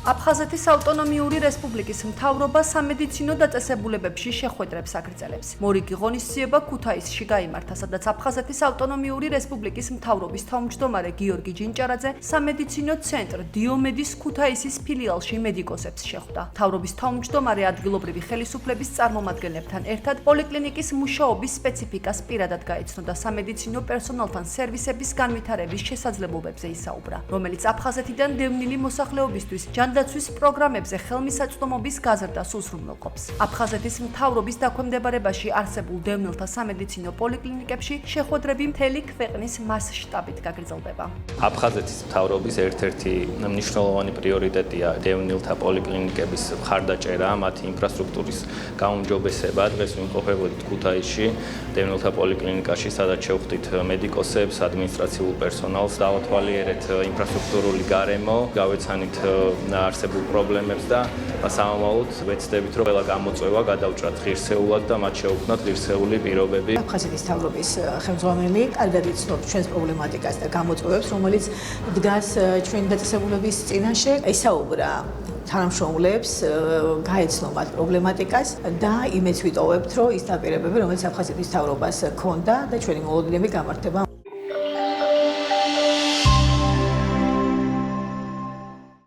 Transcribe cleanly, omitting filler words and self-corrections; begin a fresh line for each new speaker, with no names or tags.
აფხაზეთის ავტონომიური რესპუბლიკის მთავრობა სამედიცინო დაწესებულებებში შეხვედრებს აგრძელებს. მორიგი ღონისძიება ქუთაისში გაიმართა, სადაც აფხაზეთის ავტონომიური რესპუბლიკის მთავრობის თავმჯდომარე გიორგი ჯინჭარაძე სამედიცინო ცენტრ დიომედის ქუთაისის ფილიალში მედიკოსებს შეხვდა. მთავრობის თავმჯდომარე ადგილობრივი ხელისუფლების წარმომადგენლებთან ერთად პოლიკლინიკის მუშაობის სპეციფიკას პირადად გაეცნო და სამედიცინო პერსონალთან სერვისების განვითარების შესაძლებლობებზე ისაუბრა, რომელიც აფხაზეთიდან დევნილი მოსახლეობისთვის დაცვის პროგრამებზე ხელმისაწვდომობის გაზრდას უზრუნველყოფს. აფხაზეთის მთავრობის დაქვემდებარებაში არსებულ დევნილთა სამედიცინო პოლიკლინიკებში შეხვედრები მთელი ქვეყნის მასშტაბით გაგრძელდება.
აფხაზეთის მთავრობის ერთ-ერთი მნიშვნელოვანი პრიორიტეტია დევნილთა პოლიკლინიკების მხარდაჭერა, მათი ინფრასტრუქტურის გაუმჯობესება. დღეს ვიმყოფებოდით ქუთაისში, დევნილთა პოლიკლინიკაში, სადაც შევხვდით მედიკოსებს, ადმინისტრაციულ პერსონალს, დავათვალიერეთ ინფრასტრუქტურული გარემო, გავეცანით არსებულ პრობლემებს და სამომავლოდ ვეცდებით, რომ ყველა გამოწვევა გადავჭრათ ღირსეულად და მათ შეუქმნათ ღირსეული პირობები.
აფხაზეთის მთავრობის ხელმძღვანელი კარგად იცნობს ჩვენს პრობლემატიკას და გამოწვევებს, რომელიც დგას ჩვენი დაწესებულების წინაშე. ესაუბრა თანამშრომლებს, გაეცნო მათ პრობლემატიკას და იმედს ვიტოვებთ, რომ ის დაპირებები, რომელიც აფხაზეთის მთავრობას ჰქონდა და ჩვენი მოლოდინები გამართება.